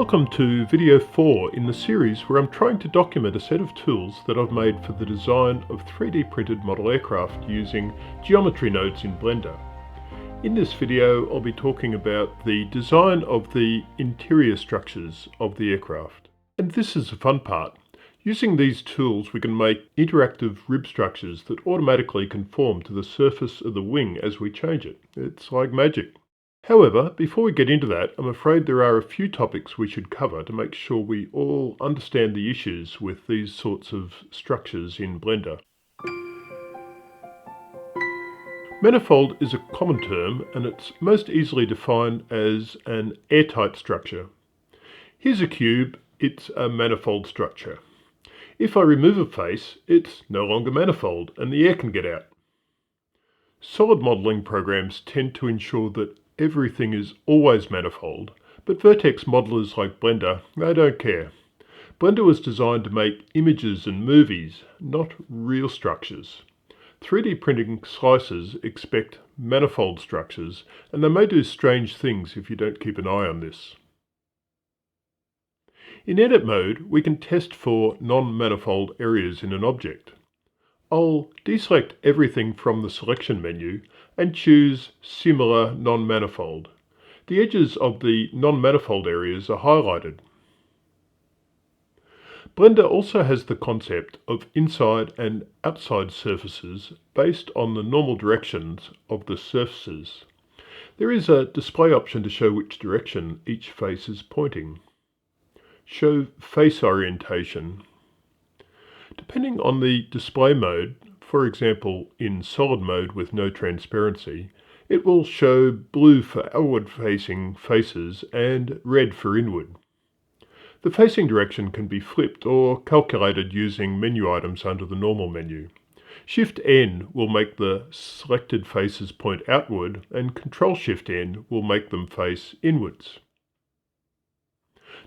Welcome to video 4 in the series where I'm trying to document a set of tools that I've made for the design of 3D printed model aircraft using geometry nodes in Blender. In this video I'll be talking about the design of the interior structures of the aircraft. And this is the fun part. Using these tools we can make interactive rib structures that automatically conform to the surface of the wing as we change it. It's like magic. However, before we get into that, I'm afraid there are a few topics we should cover to make sure we all understand the issues with these sorts of structures in Blender. Manifold is a common term and it's most easily defined as an airtight structure. Here's a cube, it's a manifold structure. If I remove a face, it's no longer manifold and the air can get out. Solid modelling programs tend to ensure that everything is always manifold, but vertex modelers like Blender, they don't care. Blender was designed to make images and movies, not real structures. 3D printing slices expect manifold structures, and they may do strange things if you don't keep an eye on this. In edit mode, we can test for non-manifold areas in an object. I'll deselect everything from the selection menu and choose Similar Non-Manifold. The edges of the non-manifold areas are highlighted. Blender also has the concept of inside and outside surfaces based on the normal directions of the surfaces. There is a display option to show which direction each face is pointing. Show face orientation. Depending on the display mode, for example in solid mode with no transparency, it will show blue for outward facing faces and red for inward. The facing direction can be flipped or calculated using menu items under the normal menu. Shift-N will make the selected faces point outward and Control-Shift-N will make them face inwards.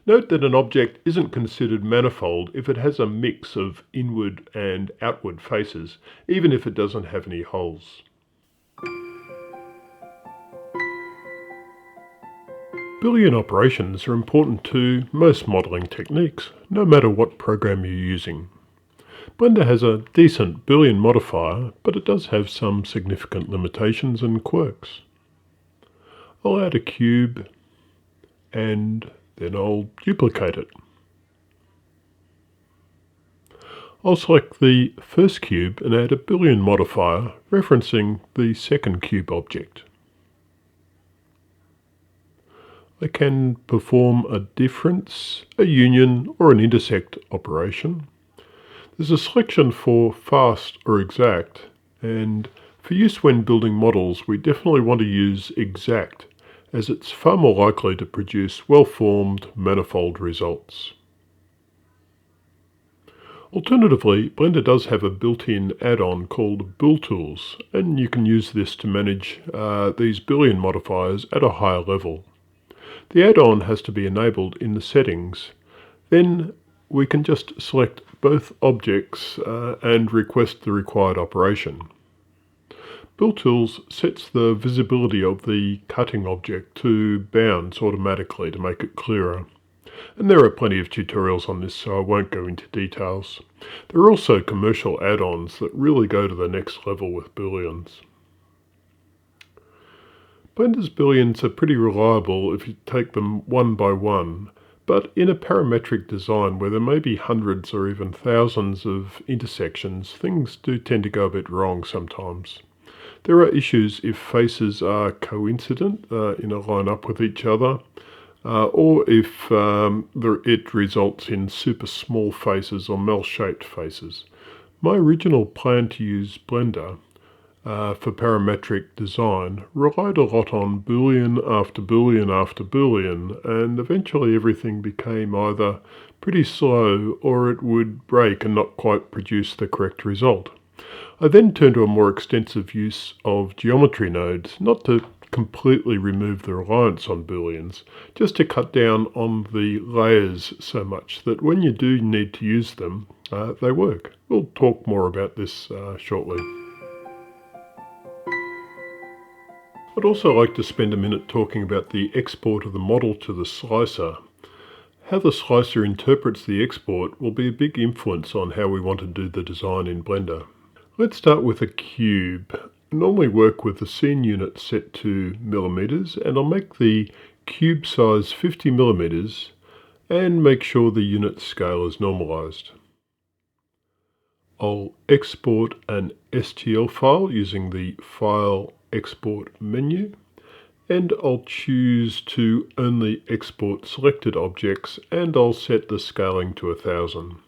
Note that an object isn't considered manifold if it has a mix of inward and outward faces, even if it doesn't have any holes. Boolean operations are important to most modelling techniques, no matter what program you're using. Blender has a decent Boolean modifier, but it does have some significant limitations and quirks. I'll add a cube and then I'll duplicate it. I'll select the first cube and add a Boolean modifier referencing the second cube object. I can perform a difference, a union, or an intersect operation. There's a selection for fast or exact, and for use when building models we definitely want to use exact, as it's far more likely to produce well-formed manifold results. Alternatively, Blender does have a built-in add-on called BoolTools, and you can use this to manage these Boolean modifiers at a higher level. The add-on has to be enabled in the settings. Then we can just select both objects and request the required operation. BoolTools sets the visibility of the cutting object to bounds automatically to make it clearer. And there are plenty of tutorials on this, so I won't go into details. There are also commercial add-ons that really go to the next level with Booleans. Blender's Booleans are pretty reliable if you take them one by one, but in a parametric design where there may be hundreds or even thousands of intersections, things do tend to go a bit wrong sometimes. There are issues if faces are coincident in a line up with each other, or if it results in super small faces or mel-shaped faces. My original plan to use Blender for parametric design relied a lot on Boolean after Boolean after Boolean, and eventually everything became either pretty slow or it would break and not quite produce the correct result. I then turned to a more extensive use of geometry nodes, not to completely remove the reliance on Booleans, just to cut down on the layers so much that when you do need to use them, they work. We'll talk more about this shortly. I'd also like to spend a minute talking about the export of the model to the slicer. How the slicer interprets the export will be a big influence on how we want to do the design in Blender. Let's start with a cube. I normally work with the scene unit set to millimeters, and I'll make the cube size 50 millimeters and make sure the unit scale is normalized. I'll export an STL file using the File Export menu, and I'll choose to only export selected objects, and I'll set the scaling to 1000.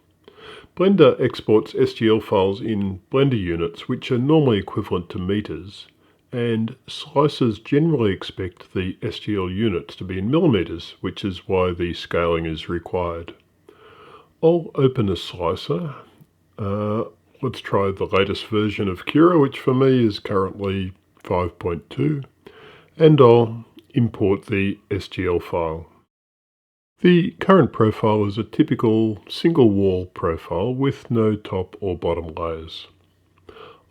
Blender exports STL files in Blender units, which are normally equivalent to meters, and slicers generally expect the STL units to be in millimeters, which is why the scaling is required. I'll open a slicer. Let's try the latest version of Cura, which for me is currently 5.2, and I'll import the STL file. The current profile is a typical single wall profile with no top or bottom layers.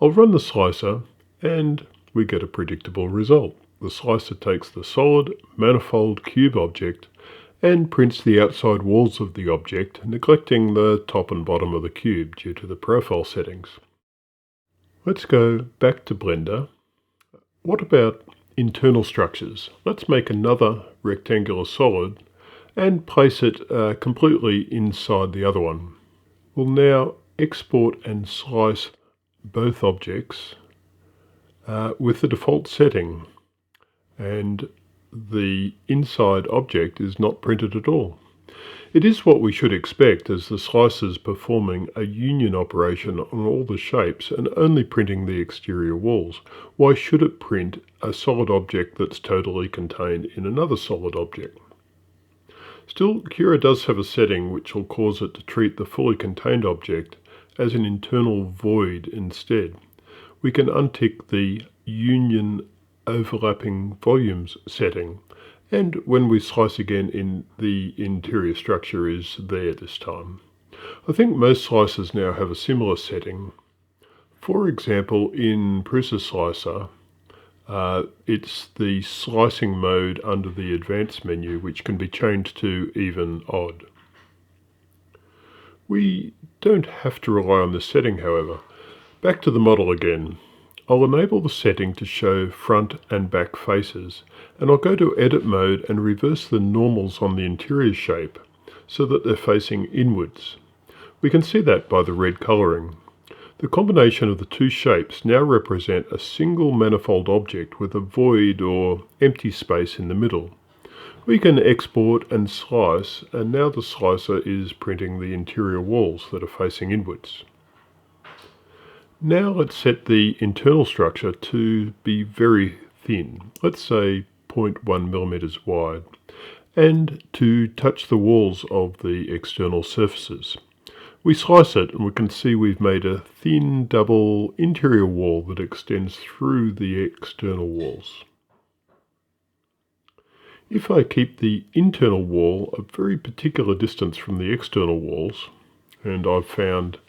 I'll run the slicer and we get a predictable result. The slicer takes the solid manifold cube object and prints the outside walls of the object, neglecting the top and bottom of the cube due to the profile settings. Let's go back to Blender. What about internal structures? Let's make another rectangular solid and place it completely inside the other one. We'll now export and slice both objects with the default setting, and the inside object is not printed at all. It is what we should expect, as the slicer is performing a union operation on all the shapes and only printing the exterior walls. Why should it print a solid object that's totally contained in another solid object? Still, Cura does have a setting which will cause it to treat the fully contained object as an internal void instead. We can untick the Union Overlapping Volumes setting, and when we slice again, the interior structure is there this time. I think most slicers now have a similar setting. For example, in Prusa Slicer, it's the slicing mode under the advanced menu, which can be changed to even odd. We don't have to rely on this setting, however. Back to the model again. I'll enable the setting to show front and back faces, and I'll go to edit mode and reverse the normals on the interior shape so that they're facing inwards. We can see that by the red colouring. The combination of the two shapes now represent a single manifold object with a void or empty space in the middle. We can export and slice, and now the slicer is printing the interior walls that are facing inwards. Now let's set the internal structure to be very thin, let's say 0.1 millimeters wide, and to touch the walls of the external surfaces. We slice it and we can see we've made a thin double interior wall that extends through the external walls. If I keep the internal wall a very particular distance from the external walls, and I've found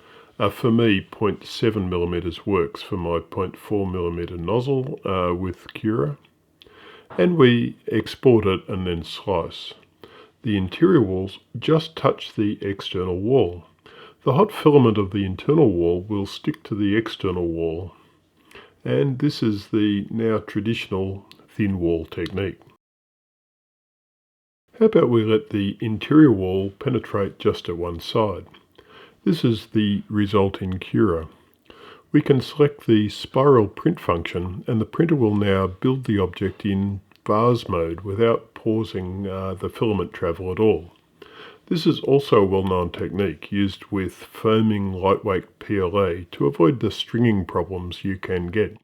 for me 0.7 millimeters works for my 0.4 millimeter nozzle with Cura, and we export it and then slice. The interior walls just touch the external wall. The hot filament of the internal wall will stick to the external wall, and this is the now traditional thin wall technique. How about we let the interior wall penetrate just at one side? This is the result in Cura. We can select the spiral print function, and the printer will now build the object in vase mode without pausing the filament travel at all. This is also a well-known technique used with foaming lightweight PLA to avoid the stringing problems you can get.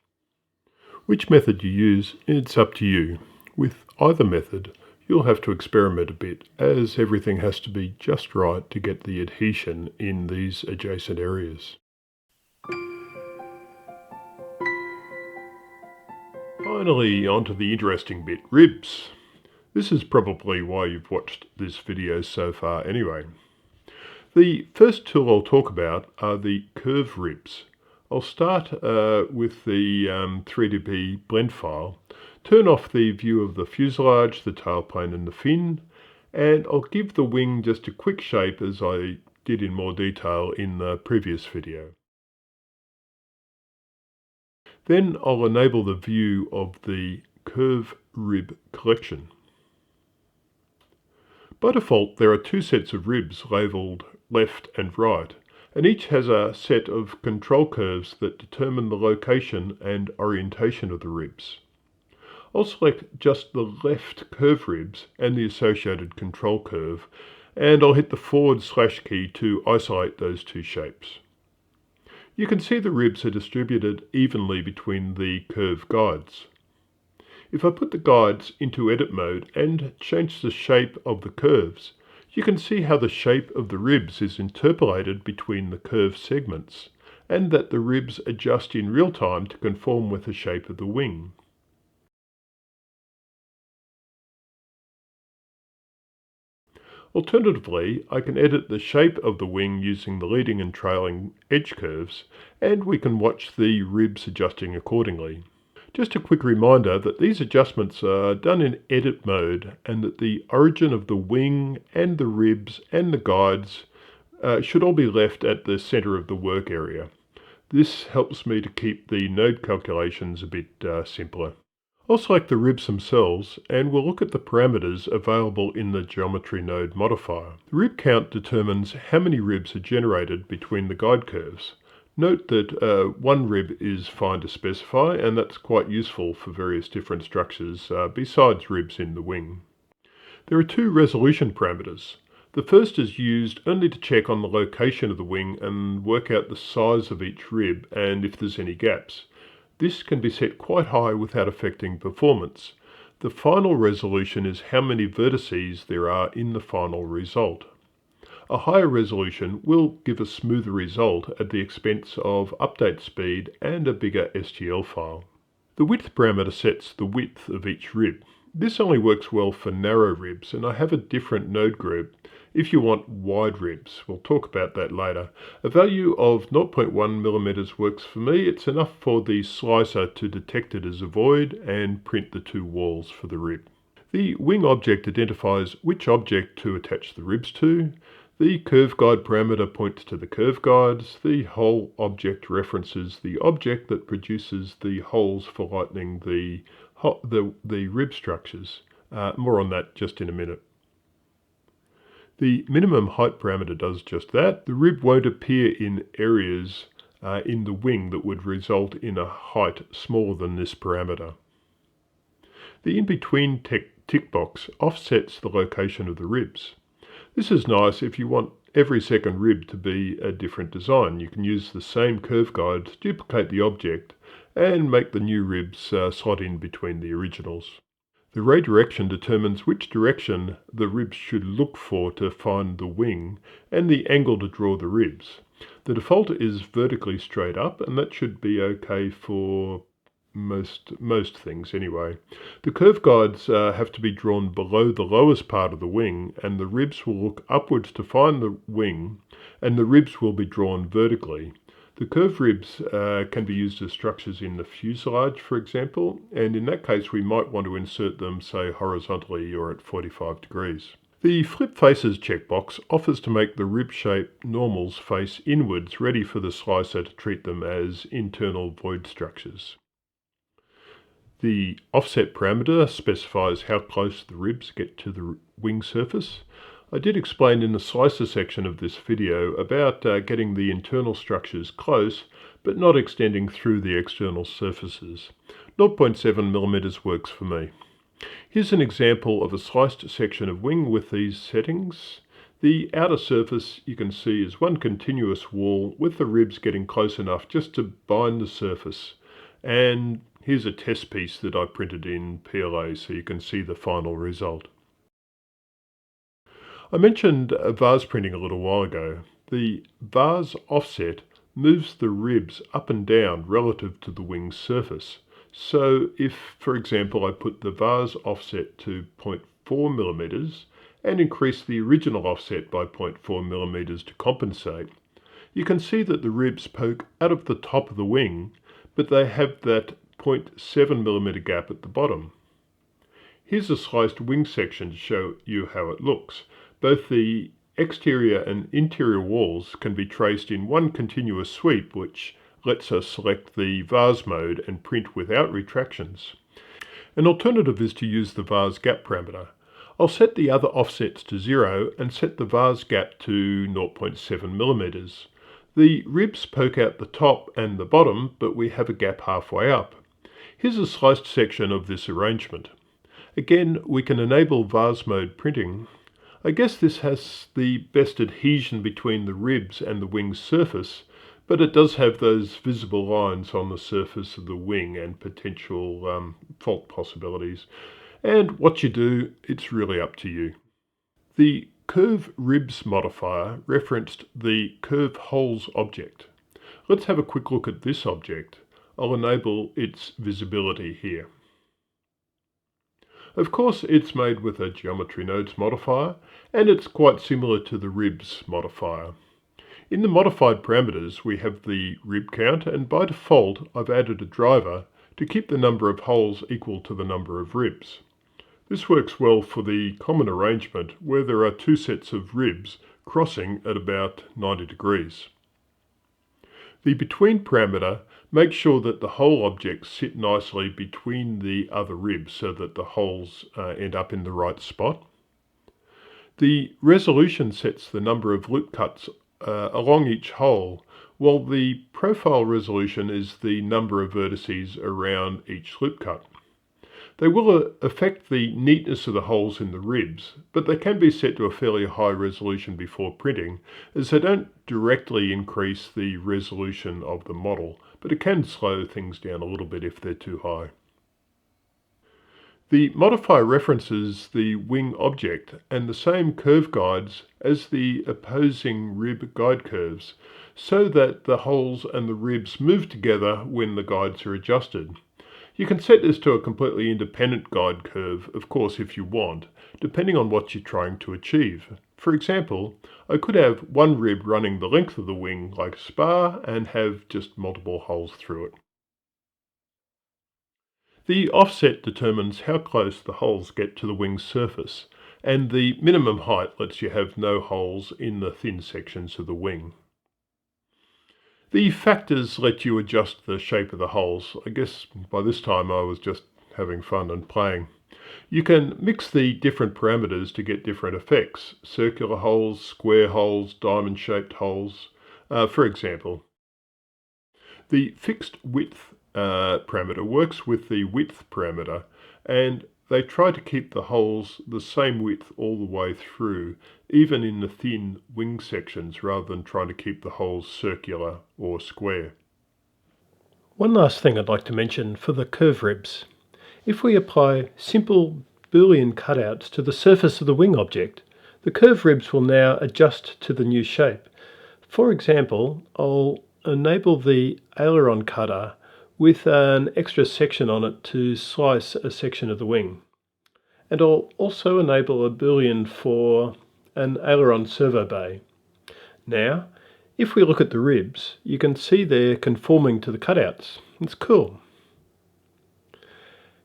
Which method you use, it's up to you. With either method, you'll have to experiment a bit, as everything has to be just right to get the adhesion in these adjacent areas. Finally, onto the interesting bit, ribs. This is probably why you've watched this video so far anyway. The first tool I'll talk about are the curve ribs. I'll start with the 3DB blend file, turn off the view of the fuselage, the tailplane and the fin, and I'll give the wing just a quick shape as I did in more detail in the previous video. Then I'll enable the view of the curve rib collection. By default, there are two sets of ribs labelled left and right, and each has a set of control curves that determine the location and orientation of the ribs. I'll select just the left curve ribs and the associated control curve, and I'll hit the / key to isolate those two shapes. You can see the ribs are distributed evenly between the curve guides. If I put the guides into edit mode and change the shape of the curves, you can see how the shape of the ribs is interpolated between the curve segments, and that the ribs adjust in real time to conform with the shape of the wing. Alternatively, I can edit the shape of the wing using the leading and trailing edge curves, and we can watch the ribs adjusting accordingly. Just a quick reminder that these adjustments are done in edit mode, and that the origin of the wing and the ribs and the guides should all be left at the center of the work area. This helps me to keep the node calculations a bit simpler. I'll select the ribs themselves, and we'll look at the parameters available in the geometry node modifier. The rib count determines how many ribs are generated between the guide curves. Note that one rib is fine to specify, and that's quite useful for various different structures besides ribs in the wing. There are two resolution parameters. The first is used only to check on the location of the wing and work out the size of each rib and if there's any gaps. This can be set quite high without affecting performance. The final resolution is how many vertices there are in the final result. A higher resolution will give a smoother result at the expense of update speed and a bigger STL file. The width parameter sets the width of each rib. This only works well for narrow ribs, and I have a different node group if you want wide ribs. We'll talk about that later. A value of 0.1 mm works for me. It's enough for the slicer to detect it as a void and print the two walls for the rib. The wing object identifies which object to attach the ribs to. The curve guide parameter points to the curve guides. The hole object references the object that produces the holes for lightening the rib structures. More on that just in a minute. The minimum height parameter does just that. The rib won't appear in areas in the wing that would result in a height smaller than this parameter. The in-between tick box offsets the location of the ribs. This is nice if you want every second rib to be a different design. You can use the same curve guide to duplicate the object and make the new ribs slot in between the originals. The ray direction determines which direction the ribs should look for to find the wing and the angle to draw the ribs. The default is vertically straight up, and that should be okay for most things anyway. The curve guides have to be drawn below the lowest part of the wing, and the ribs will look upwards to find the wing, and the ribs will be drawn vertically. The curved ribs can be used as structures in the fuselage, for example, and in that case we might want to insert them, say, horizontally or at 45 degrees. The Flip Faces checkbox offers to make the rib shape normals face inwards, ready for the slicer to treat them as internal void structures. The offset parameter specifies how close the ribs get to the wing surface. I did explain in the slicer section of this video about getting the internal structures close, but not extending through the external surfaces. 0.7 mm works for me. Here's an example of a sliced section of wing with these settings. The outer surface you can see is one continuous wall with the ribs getting close enough just to bind the surface. And here's a test piece that I printed in PLA so you can see the final result. I mentioned vase printing a little while ago. The vase offset moves the ribs up and down relative to the wing's surface. So if, for example, I put the vase offset to 0.4 mm and increase the original offset by 0.4 mm to compensate, you can see that the ribs poke out of the top of the wing, but they have that 0.7 mm gap at the bottom. Here's a sliced wing section to show you how it looks. Both the exterior and interior walls can be traced in one continuous sweep, which lets us select the vase mode and print without retractions. An alternative is to use the vase gap parameter. I'll set the other offsets to 0 and set the vase gap to 0.7 millimeters. The ribs poke out the top and the bottom, but we have a gap halfway up. Here's a sliced section of this arrangement. Again, we can enable vase mode printing. I guess this has the best adhesion between the ribs and the wing's surface, but it does have those visible lines on the surface of the wing and potential fault possibilities. And what you do, it's really up to you. The curve ribs modifier referenced the curve holes object. Let's have a quick look at this object. I'll enable its visibility here. Of course, it's made with a geometry nodes modifier, and it's quite similar to the ribs modifier. In the modified parameters, we have the rib count, and by default, I've added a driver to keep the number of holes equal to the number of ribs. This works well for the common arrangement where there are two sets of ribs crossing at about 90 degrees. The between parameter makes sure that the hole objects sit nicely between the other ribs so that the holes end up in the right spot. The resolution sets the number of loop cuts along each hole, while the profile resolution is the number of vertices around each loop cut. They will affect the neatness of the holes in the ribs, but they can be set to a fairly high resolution before printing, as they don't directly increase the resolution of the model, but it can slow things down a little bit if they're too high. The modifier references the wing object and the same curve guides as the opposing rib guide curves, so that the holes and the ribs move together when the guides are adjusted. You can set this to a completely independent guide curve, of course, if you want, depending on what you're trying to achieve. For example, I could have one rib running the length of the wing like a spar and have just multiple holes through it. The offset determines how close the holes get to the wing's surface, and the minimum height lets you have no holes in the thin sections of the wing. The factors let you adjust the shape of the holes. I guess by this time I was just having fun and playing. You can mix the different parameters to get different effects. Circular holes, square holes, diamond-shaped holes, for example. The fixed width parameter works with the width parameter, and they try to keep the holes the same width all the way through, even in the thin wing sections, rather than trying to keep the holes circular or square. One last thing I'd like to mention for the curve ribs. If we apply simple Boolean cutouts to the surface of the wing object, the curve ribs will now adjust to the new shape. For example, I'll enable the aileron cutter with an extra section on it to slice a section of the wing. And I'll also enable a Boolean for an aileron servo bay. Now, if we look at the ribs, you can see they're conforming to the cutouts. It's cool.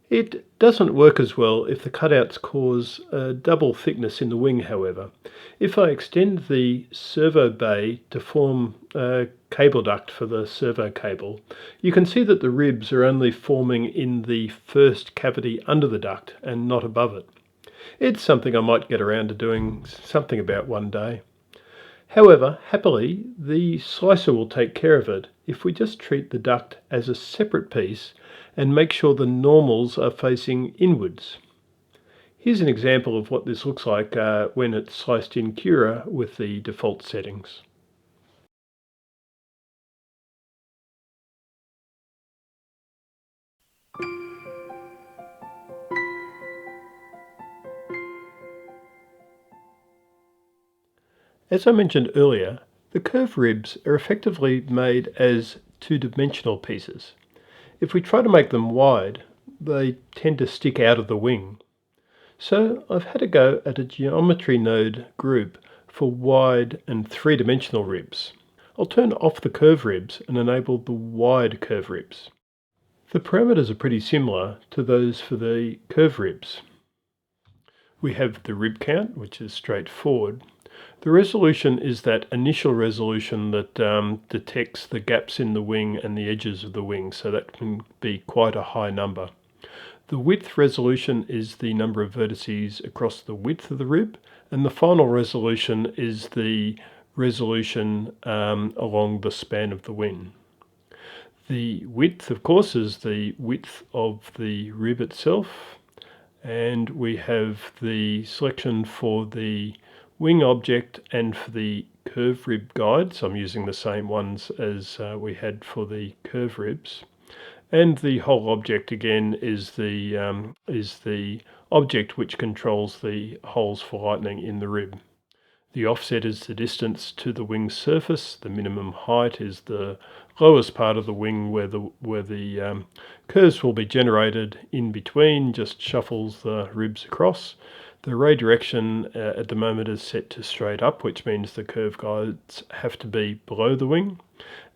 It doesn't work as well if the cutouts cause a double thickness in the wing, however. If I extend the servo bay to form a cable duct for the servo cable, you can see that the ribs are only forming in the first cavity under the duct and not above it. It's something I might get around to doing something about one day. However, happily, the slicer will take care of it if we just treat the duct as a separate piece and make sure the normals are facing inwards. Here's an example of what this looks like when it's sliced in Cura with the default settings. As I mentioned earlier, the curve ribs are effectively made as two-dimensional pieces. If we try to make them wide, they tend to stick out of the wing. So I've had a go at a geometry node group for wide and three-dimensional ribs. I'll turn off the curve ribs and enable the wide curve ribs. The parameters are pretty similar to those for the curve ribs. We have the rib count, which is straightforward. The resolution is that initial resolution that detects the gaps in the wing and the edges of the wing, so that can be quite a high number. The width resolution is the number of vertices across the width of the rib, and the final resolution is the resolution along the span of the wing. The width, of course, is the width of the rib itself, and we have the selection for the wing object and for the curve rib guides. I'm using the same ones as we had for the curve ribs. And the whole object again is the object which controls the holes for lightning in the rib. The offset is the distance to the wing surface. The minimum height is the lowest part of the wing where the curves will be generated in between, just shuffles the ribs across. The ray direction at the moment is set to straight up, which means the curve guides have to be below the wing.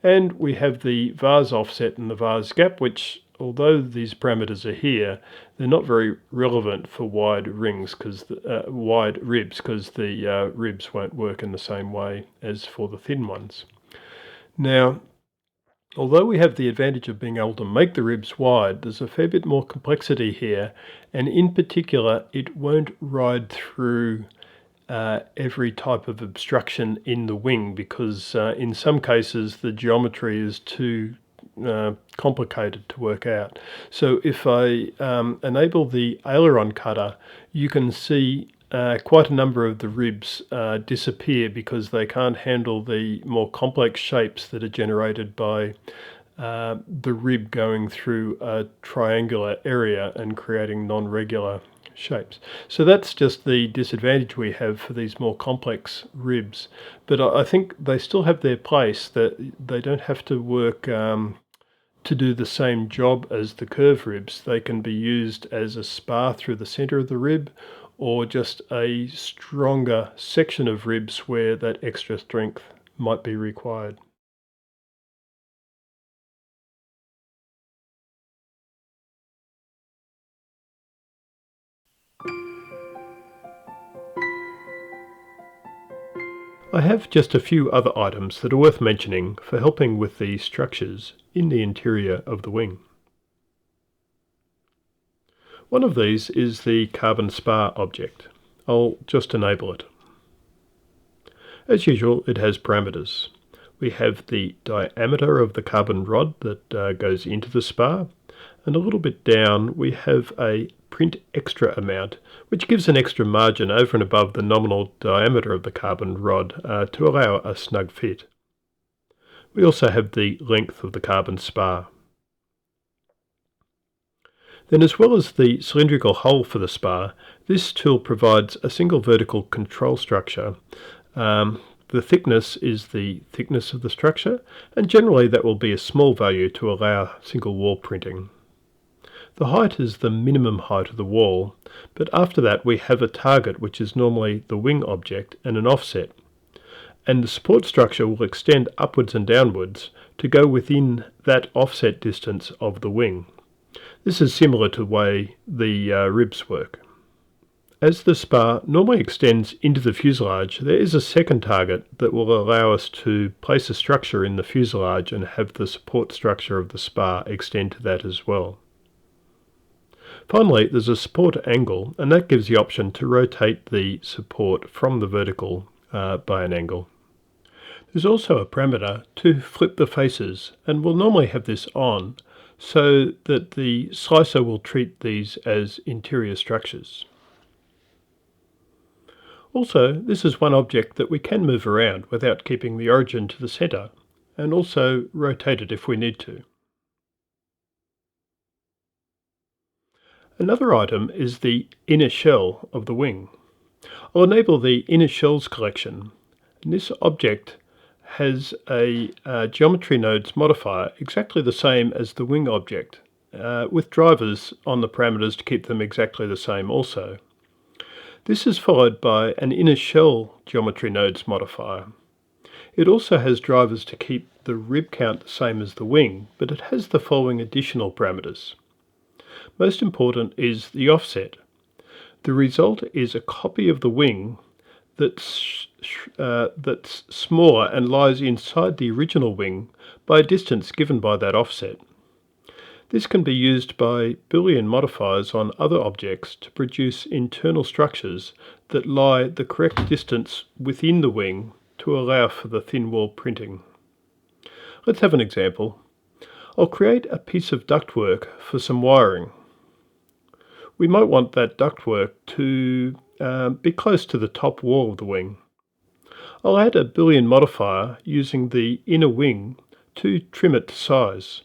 And we have the vase offset and the vase gap, which, although these parameters are here, they're not very relevant for wide ribs because the ribs won't work in the same way as for the thin ones. Now, although we have the advantage of being able to make the ribs wide, there's a fair bit more complexity here, and in particular, it won't ride through every type of obstruction in the wing because in some cases the geometry is too complicated to work out. So if I enable the aileron cutter, you can see quite a number of the ribs disappear because they can't handle the more complex shapes that are generated by the rib going through a triangular area and creating non-regular shapes. So that's just the disadvantage we have for these more complex ribs. But I think they still have their place, that they don't have to work to do the same job as the curve ribs. They can be used as a spar through the center of the rib, or just a stronger section of ribs where that extra strength might be required. I have just a few other items that are worth mentioning for helping with the structures in the interior of the wing. One of these is the carbon spar object. I'll just enable it. As usual, it has parameters. We have the diameter of the carbon rod that goes into the spar, and a little bit down we have a print extra amount, which gives an extra margin over and above the nominal diameter of the carbon rod to allow a snug fit. We also have the length of the carbon spar. Then, as well as the cylindrical hole for the spar, this tool provides a single vertical control structure. The thickness is the thickness of the structure, and generally that will be a small value to allow single wall printing. The height is the minimum height of the wall, but after that we have a target, which is normally the wing object, and an offset. And the support structure will extend upwards and downwards to go within that offset distance of the wing. This is similar to the way the ribs work. As the spar normally extends into the fuselage, there is a second target that will allow us to place a structure in the fuselage and have the support structure of the spar extend to that as well. Finally, there's a support angle, and that gives the option to rotate the support from the vertical by an angle. There's also a parameter to flip the faces, and we'll normally have this on so that the slicer will treat these as interior structures. Also, this is one object that we can move around without keeping the origin to the center, and also rotate it if we need to. Another item is the inner shell of the wing. I'll enable the inner shells collection, and this object has a geometry nodes modifier exactly the same as the wing object, with drivers on the parameters to keep them exactly the same also. This is followed by an inner shell geometry nodes modifier. It also has drivers to keep the rib count the same as the wing, but it has the following additional parameters. Most important is the offset. The result is a copy of the wing that's smaller and lies inside the original wing by a distance given by that offset. This can be used by Boolean modifiers on other objects to produce internal structures that lie the correct distance within the wing to allow for the thin wall printing. Let's have an example. I'll create a piece of ductwork for some wiring. We might want that ductwork to be close to the top wall of the wing. I'll add a Boolean modifier using the inner wing to trim it to size.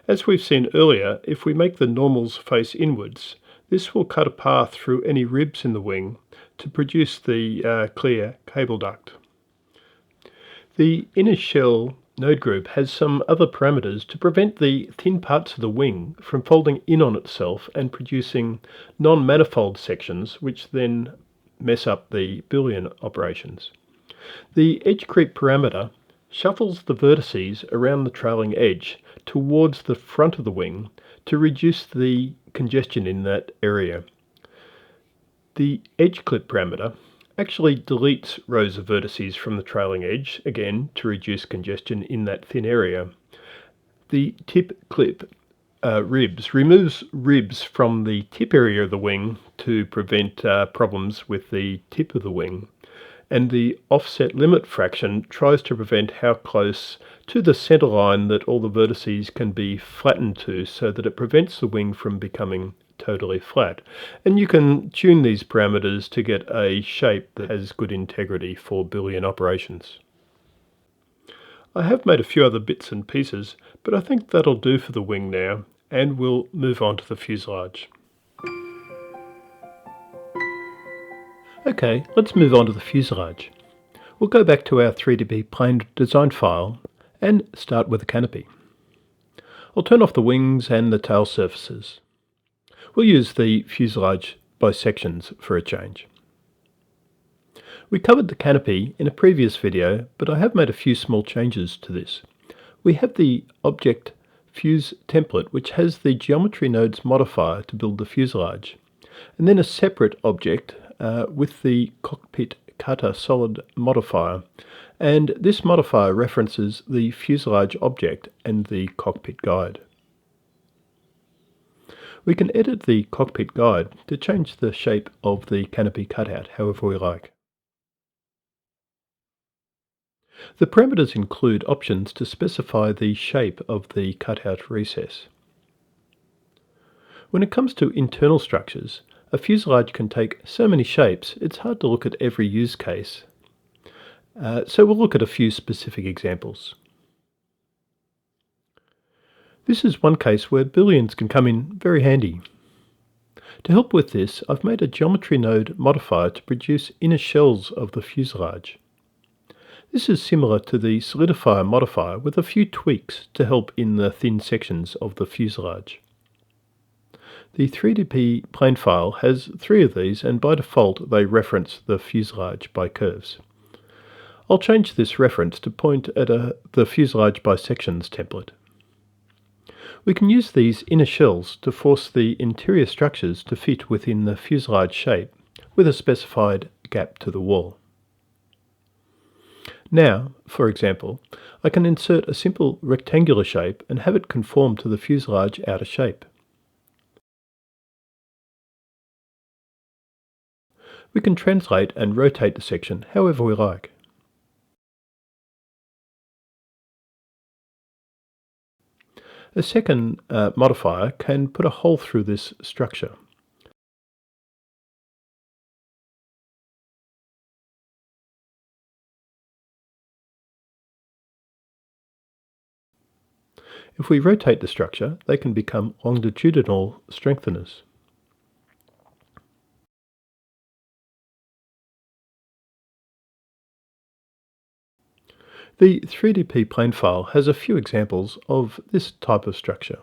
As we've seen earlier, if we make the normals face inwards, this will cut a path through any ribs in the wing to produce the clear cable duct. The inner shell node group has some other parameters to prevent the thin parts of the wing from folding in on itself and producing non-manifold sections, which then mess up the Boolean operations. The edge creep parameter shuffles the vertices around the trailing edge towards the front of the wing to reduce the congestion in that area. The edge clip parameter actually deletes rows of vertices from the trailing edge, again to reduce congestion in that thin area. The tip clip ribs removes ribs from the tip area of the wing to prevent problems with the tip of the wing. And the offset limit fraction tries to prevent how close to the center line that all the vertices can be flattened to, so that it prevents the wing from becoming totally flat. And you can tune these parameters to get a shape that has good integrity for Boolean operations. I have made a few other bits and pieces, but I think that'll do for the wing now, and we'll move on to the fuselage. Okay, let's move on to the fuselage. We'll go back to our 3DP plane design file and start with the canopy. I'll turn off the wings and the tail surfaces. We'll use the fuselage by sections for a change. We covered the canopy in a previous video, but I have made a few small changes to this. We have the object fuse template, which has the geometry nodes modifier to build the fuselage, and then a separate object with the cockpit cutter solid modifier, and this modifier references the fuselage object and the cockpit guide. We can edit the cockpit guide to change the shape of the canopy cutout however we like. The parameters include options to specify the shape of the cutout recess. When it comes to internal structures, a fuselage can take so many shapes, it's hard to look at every use case. So we'll look at a few specific examples. This is one case where Booleans can come in very handy. To help with this, I've made a geometry node modifier to produce inner shells of the fuselage. This is similar to the solidifier modifier with a few tweaks to help in the thin sections of the fuselage. The 3DP plane file has 3 of these, and by default they reference the fuselage by curves. I'll change this reference to point at the fuselage by sections template. We can use these inner shells to force the interior structures to fit within the fuselage shape with a specified gap to the wall. Now, for example, I can insert a simple rectangular shape and have it conform to the fuselage outer shape. We can translate and rotate the section however we like. A second modifier can put a hole through this structure. If we rotate the structure, they can become longitudinal strengtheners. The 3DP plane file has a few examples of this type of structure.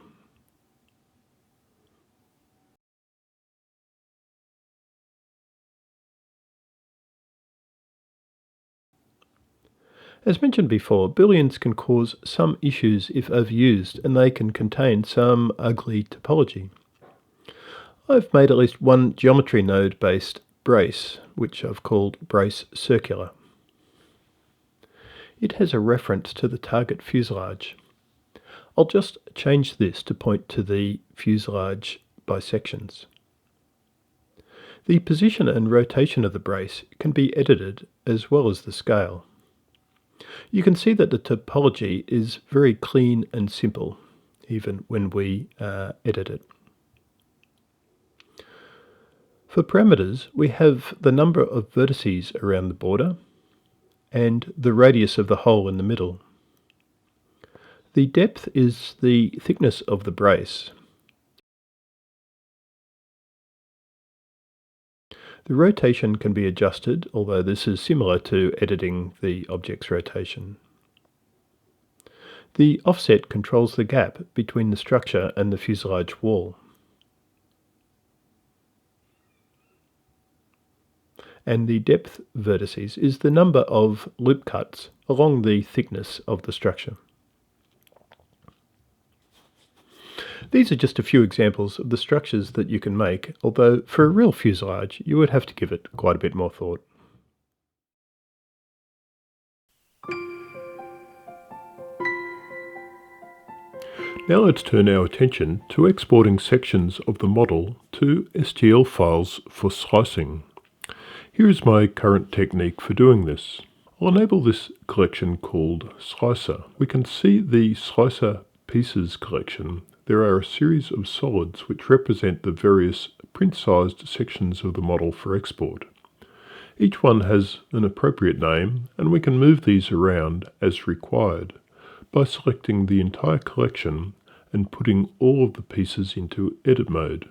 As mentioned before, Booleans can cause some issues if overused, and they can contain some ugly topology. I've made at least one geometry node based brace, which I've called brace circular. It has a reference to the target fuselage. I'll just change this to point to the fuselage bisections. The position and rotation of the brace can be edited as well as the scale. You can see that the topology is very clean and simple, even when we edit it. For parameters, we have the number of vertices around the border and the radius of the hole in the middle. The depth is the thickness of the brace. The rotation can be adjusted, although this is similar to editing the object's rotation. The offset controls the gap between the structure and the fuselage wall. And the depth vertices is the number of loop cuts along the thickness of the structure. These are just a few examples of the structures that you can make, although for a real fuselage you would have to give it quite a bit more thought. Now let's turn our attention to exporting sections of the model to STL files for slicing. Here is my current technique for doing this. I'll enable this collection called Slicer. We can see the Slicer Pieces collection. There are a series of solids which represent the various print-sized sections of the model for export. Each one has an appropriate name, and we can move these around as required by selecting the entire collection and putting all of the pieces into edit mode.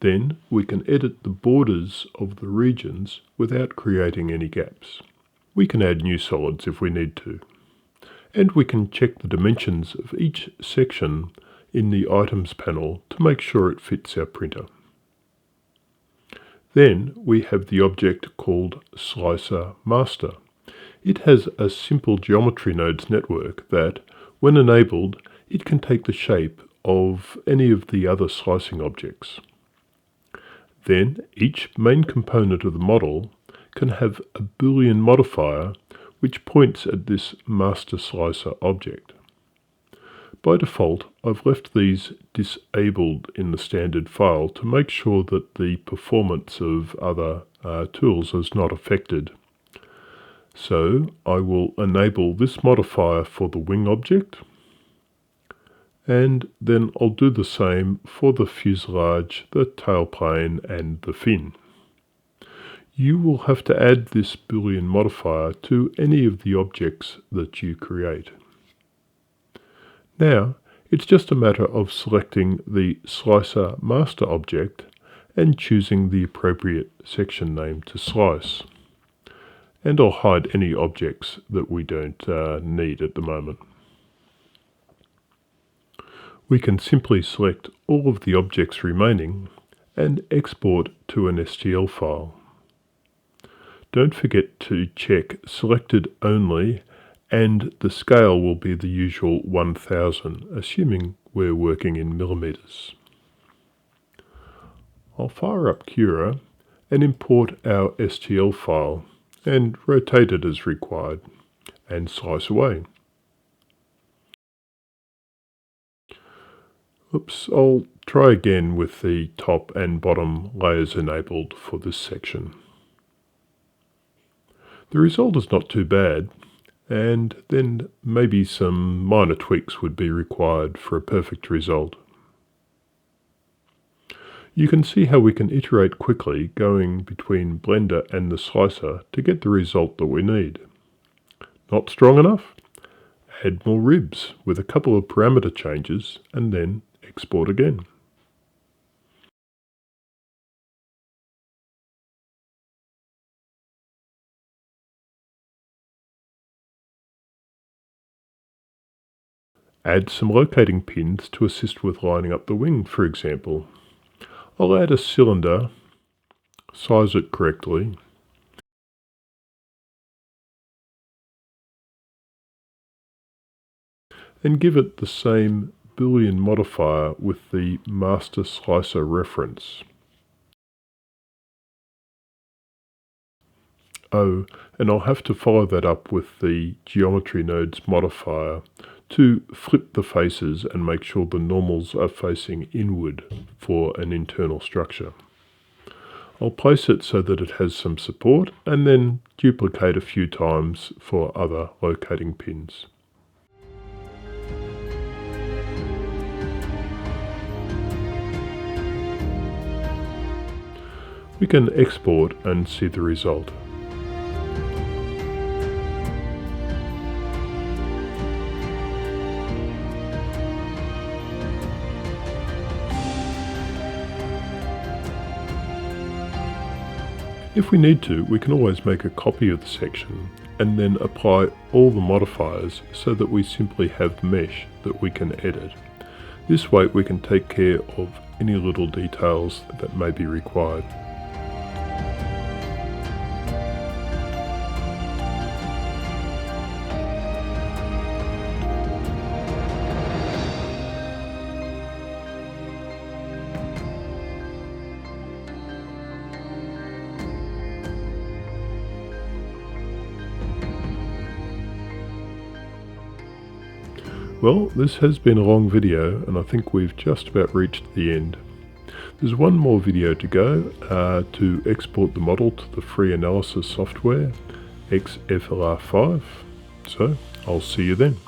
Then we can edit the borders of the regions without creating any gaps. We can add new solids if we need to. And we can check the dimensions of each section in the Items panel to make sure it fits our printer. Then we have the object called Slicer Master. It has a simple geometry nodes network that, when enabled, it can take the shape of any of the other slicing objects. Then each main component of the model can have a Boolean modifier which points at this master slicer object. By default, I've left these disabled in the standard file to make sure that the performance of other tools is not affected. So I will enable this modifier for the wing object, and then I'll do the same for the fuselage, the tailplane, and the fin. You will have to add this Boolean modifier to any of the objects that you create. Now, it's just a matter of selecting the Slicer Master object and choosing the appropriate section name to slice. And I'll hide any objects that we don't need at the moment. We can simply select all of the objects remaining and export to an STL file. Don't forget to check Selected Only, and the scale will be the usual 1000, assuming we're working in millimeters. I'll fire up Cura and import our STL file and rotate it as required and slice away. Oops, I'll try again with the top and bottom layers enabled for this section. The result is not too bad, and then maybe some minor tweaks would be required for a perfect result. You can see how we can iterate quickly going between Blender and the slicer to get the result that we need. Not strong enough? Add more ribs with a couple of parameter changes and then export again. Add some locating pins to assist with lining up the wing, for example. I'll add a cylinder, size it correctly, and give it the same Boolean modifier with the master slicer reference. Oh, and I'll have to follow that up with the geometry nodes modifier to flip the faces and make sure the normals are facing inward for an internal structure. I'll place it so that it has some support and then duplicate a few times for other locating pins. We can export and see the result. If we need to, we can always make a copy of the section and then apply all the modifiers so that we simply have the mesh that we can edit. This way we can take care of any little details that may be required. Well, this has been a long video and I think we've just about reached the end. There's one more video to go to export the model to the free analysis software XFLR5. So I'll see you then.